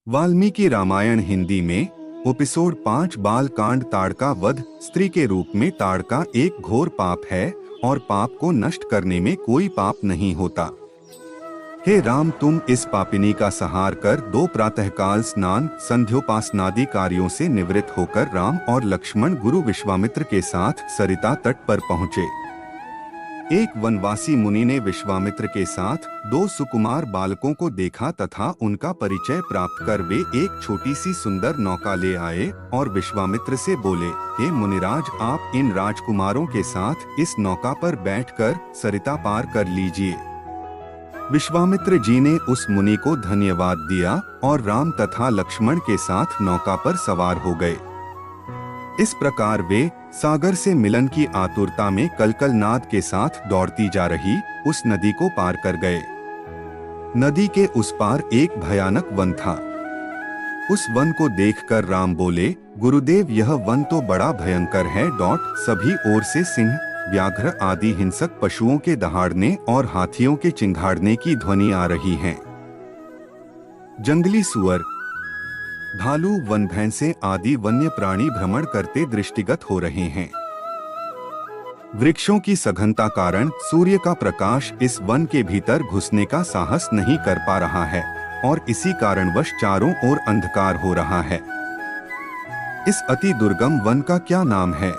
वाल्मीकि रामायण हिंदी में एपिसोड 5 बाल कांड। ताड़का वध। स्त्री के रूप में ताड़का एक घोर पाप है और पाप को नष्ट करने में कोई पाप नहीं होता। हे राम, तुम इस पापिनी का संहार कर दो प्रातःकाल स्नान संध्योपासनादि कार्यों से निवृत्त होकर राम और लक्ष्मण गुरु विश्वामित्र के साथ सरिता तट पर पहुँचे। एक वनवासी मुनि ने विश्वामित्र के साथ दो सुकुमार बालकों को देखा तथा उनका परिचय प्राप्त कर वे एक छोटी सी सुंदर नौका ले आए और विश्वामित्र से बोले, हे मुनिराज, आप इन राजकुमारों के साथ इस नौका पर बैठकर सरिता पार कर लीजिए। विश्वामित्र जी ने उस मुनि को धन्यवाद दिया और राम तथा लक्ष्मण के साथ नौका पर सवार हो गए। इस प्रकार वे सागर से मिलन की आतुरता में कलकल नाद के साथ दौड़ती जा रही उस नदी को पार कर गए। नदी के उस पार एक भयानक वन था। उस वन को देखकर राम बोले, गुरुदेव, यह वन तो बड़ा भयंकर है। सभी ओर से सिंह, व्याघ्र आदि हिंसक पशुओं के दहाड़ने और हाथियों के चिंघाड़ने की ध्वनि आ रही है। जंगली सुअर, भालू, वन भैंसे आदि वन्य प्राणी भ्रमण करते दृष्टिगत हो रहे हैं। वृक्षों की सघनता कारण सूर्य का प्रकाश इस वन के भीतर घुसने का साहस नहीं कर पा रहा है और इसी कारणवश चारों ओर अंधकार हो रहा है। इस अति दुर्गम वन का क्या नाम है?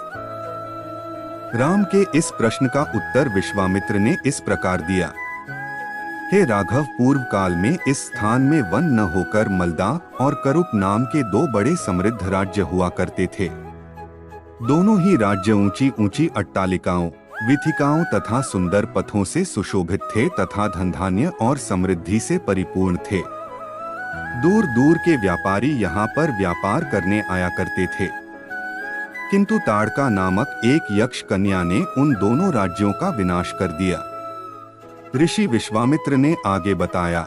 राम के इस प्रश्न का उत्तर विश्वामित्र ने इस प्रकार दिया, हे राघव, पूर्व काल में इस स्थान में वन न होकर मलदा और करुप नाम के दो बड़े समृद्ध राज्य हुआ करते थे। दोनों ही राज्य ऊंची ऊंची अट्टालिकाओं, वीथिकाओं तथा सुंदर पथों से सुशोभित थे तथा धनधान्य और समृद्धि से परिपूर्ण थे। दूर दूर के व्यापारी यहाँ पर व्यापार करने आया करते थे। किंतु ताड़का नामक एक यक्ष कन्या ने उन दोनों राज्यों का विनाश कर दिया। ऋषि विश्वामित्र ने आगे बताया,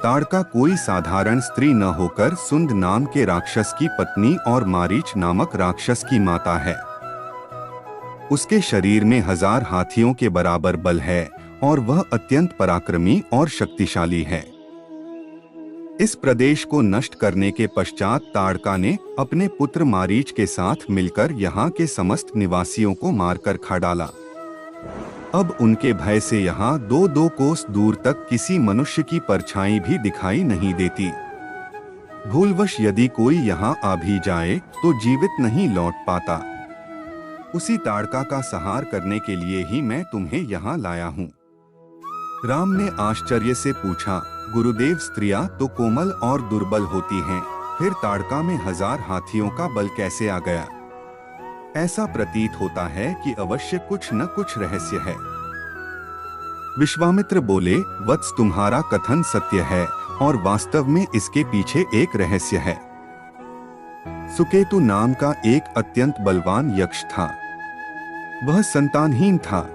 ताड़का कोई साधारण स्त्री न होकर सुंद नाम के राक्षस की पत्नी और मारीच नामक राक्षस की माता है। उसके शरीर में 1000 हाथियों के बराबर बल है और वह अत्यंत पराक्रमी और शक्तिशाली है। इस प्रदेश को नष्ट करने के पश्चात ताड़का ने अपने पुत्र मारीच के साथ मिलकर यहाँ के समस्त निवासियों को मारकर खा डाला। अब उनके भय से यहाँ 2-2 कोस दूर तक किसी मनुष्य की परछाई भी दिखाई नहीं देती। भूलवश यदि कोई यहाँ आ भी जाए तो जीवित नहीं लौट पाता। उसी ताड़का का संहार करने के लिए ही मैं तुम्हें यहाँ लाया हूँ। राम ने आश्चर्य से पूछा, गुरुदेव, स्त्रियां तो कोमल और दुर्बल होती हैं, फिर ताड़का में 1000 हाथियों का बल कैसे आ गया? ऐसा प्रतीत होता है कि अवश्य कुछ न कुछ रहस्य है। विश्वामित्र बोले, वत्स, तुम्हारा कथन सत्य है और वास्तव में इसके पीछे एक रहस्य है। सुकेतु नाम का एक अत्यंत बलवान यक्ष था। वह संतानहीन था।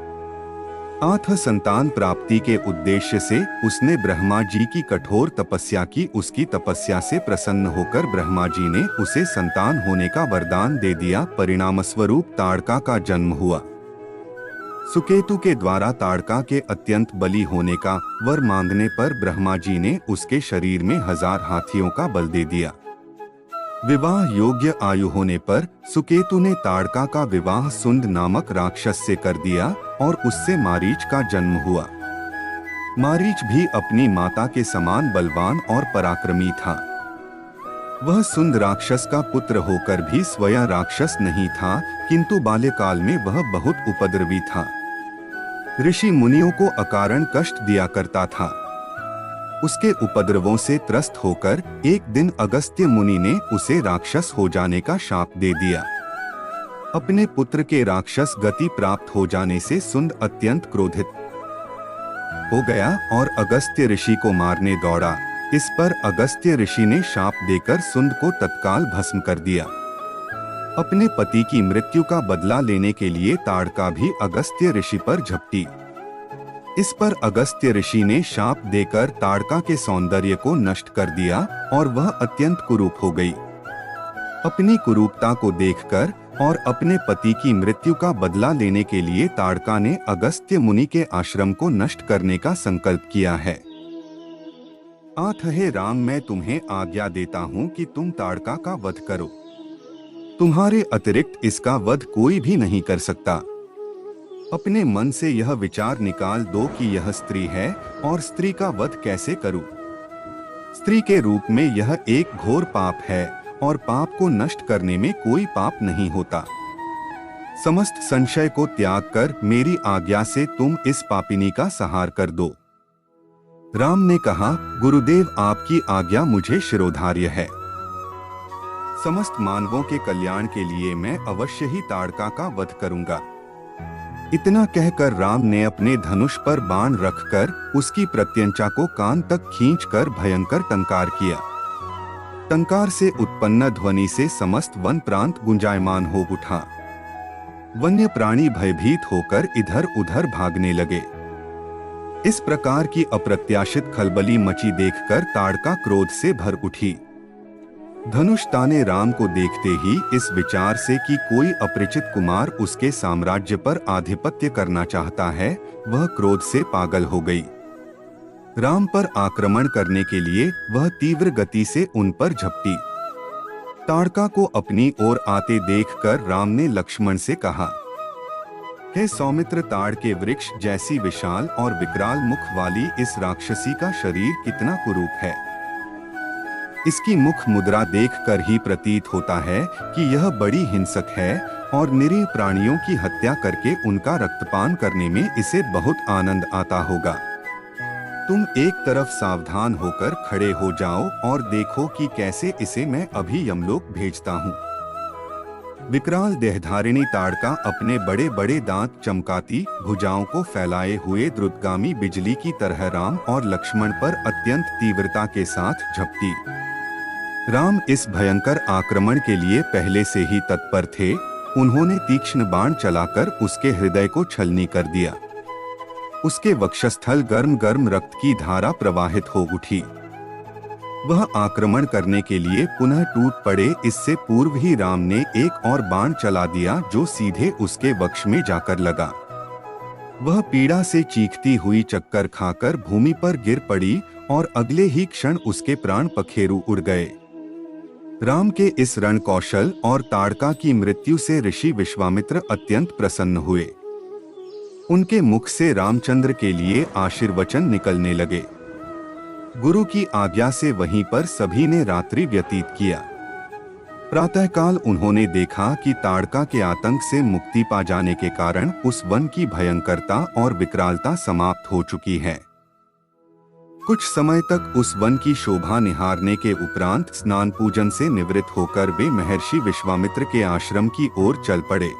संतान प्राप्ति के उद्देश्य से उसने ब्रह्मा जी की कठोर तपस्या की। उसकी तपस्या से प्रसन्न होकर ब्रह्मा जी ने उसे संतान होने का वरदान दे दिया। परिणामस्वरूप ताड़का का जन्म हुआ। सुकेतु के द्वारा ताड़का के अत्यंत बली होने का वर मांगने पर ब्रह्मा जी ने उसके शरीर में 1000 हाथियों का बल दे दिया। विवाह योग्य आयु होने पर सुकेतु ने ताड़का का विवाह सुंद नामक राक्षस से कर दिया और उससे मारीच का जन्म हुआ। मारीच भी अपनी माता के समान बलवान और पराक्रमी था। वह सुंद राक्षस का पुत्र होकर भी स्वयं राक्षस नहीं था, किंतु बाल्यकाल में वह बहुत उपद्रवी था। ऋषि मुनियों को अकारण कष्ट दिया करता था। उसके उपद्रवों से त्रस्त होकर एक दिन अगस्त्य मुनि ने उसे राक्षस हो जाने का शाप दे दिया। अपने पुत्र के राक्षस गति प्राप्त हो जाने से सुंद अत्यंत क्रोधित हो गया और अगस्त्य ऋषि को मारने दौड़ा। इस पर अगस्त्य ऋषि ने शाप देकर सुंद को तत्काल भस्म कर दिया। अपने पति की मृत्यु का बदला लेने के लिए ताड़का भी अगस्त्य ऋषि पर झपटी। इस पर अगस्त्य ऋषि ने शाप देकर ताड़का के सौंदर्य को नष्ट कर दिया और वह अत्यंत कुरूप हो गई। अपनी कुरूपता को देखकर और अपने पति की मृत्यु का बदला लेने के लिए ताड़का ने अगस्त्य मुनि के आश्रम को नष्ट करने का संकल्प किया है। आठ हे राम, मैं तुम्हें आज्ञा देता हूँ कि तुम ताड़का का वध करो। तुम्हारे अतिरिक्त इसका वध कोई भी नहीं कर सकता। अपने मन से यह विचार निकाल दो कि यह स्त्री है और स्त्री का वध कैसे करूं। स्त्री के रूप में यह एक घोर पाप है और पाप को नष्ट करने में कोई पाप नहीं होता। समस्त संशय को त्याग कर मेरी आज्ञा से तुम इस पापिनी का संहार कर दो। राम ने कहा, गुरुदेव आपकी आज्ञा मुझे शिरोधार्य है। समस्त मानवों के कल्याण के लिए मैं अवश्य ही ताड़का का वध करूंगा। इतना कहकर राम ने अपने धनुष पर बाण रखकर उसकी प्रत्यंचा को कान तक खींचकर भयंकर टंकार किया। टंकार से उत्पन्न ध्वनि से समस्त वन प्रांत गुंजायमान हो उठा। वन्य प्राणी भयभीत होकर इधर उधर भागने लगे। इस प्रकार की अप्रत्याशित खलबली मची देखकर ताड़का क्रोध से भर उठी। धनुष ताने राम को देखते ही इस विचार से कि कोई अपरिचित कुमार उसके साम्राज्य पर आधिपत्य करना चाहता है, वह क्रोध से पागल हो गई। राम पर आक्रमण करने के लिए वह तीव्र गति से उन पर झपटी। ताड़का को अपनी ओर आते देखकर राम ने लक्ष्मण से कहा, हे सौमित्र, ताड़ के वृक्ष जैसी विशाल और विकराल मुख वाली इस राक्षसी का शरीर कितना कुरूप है। इसकी मुख मुद्रा देखकर ही प्रतीत होता है कि यह बड़ी हिंसक है और निरीह प्राणियों की हत्या करके उनका रक्तपान करने में इसे बहुत आनंद आता होगा। तुम एक तरफ सावधान होकर खड़े हो जाओ और देखो कि कैसे इसे मैं अभी यमलोक भेजता हूँ। विकराल देहधारिणी ताड़का अपने बड़े बड़े दांत चमकाती भुजाओं को फैलाए हुए द्रुतगामी बिजली की तरह राम और लक्ष्मण पर अत्यंत तीव्रता के साथ झपटी। राम इस भयंकर आक्रमण के लिए पहले से ही तत्पर थे। उन्होंने तीक्ष्ण बाण चलाकर उसके हृदय को छलनी कर दिया। उसके वक्षस्थल गर्म गर्म रक्त की धारा प्रवाहित हो उठी। वह आक्रमण करने के लिए पुनः टूट पड़े, इससे पूर्व ही राम ने एक और बाण चला दिया जो सीधे उसके वक्ष में जाकर लगा। वह पीड़ा से चीखती हुई चक्कर खाकर भूमि पर गिर पड़ी और अगले ही क्षण उसके प्राण पखेरु उड़ गए। राम के इस रण कौशल और ताड़का की मृत्यु से ऋषि विश्वामित्र अत्यंत प्रसन्न हुए। उनके मुख से रामचंद्र के लिए आशीर्वचन निकलने लगे। गुरु की आज्ञा से वहीं पर सभी ने रात्रि व्यतीत किया। प्रातःकाल उन्होंने देखा कि ताड़का के आतंक से मुक्ति पा जाने के कारण उस वन की भयंकरता और विकरालता समाप्त हो चुकी है। कुछ समय तक उस वन की शोभा निहारने के उपरांत स्नान पूजन से निवृत्त होकर वे महर्षि विश्वामित्र के आश्रम की ओर चल पड़े।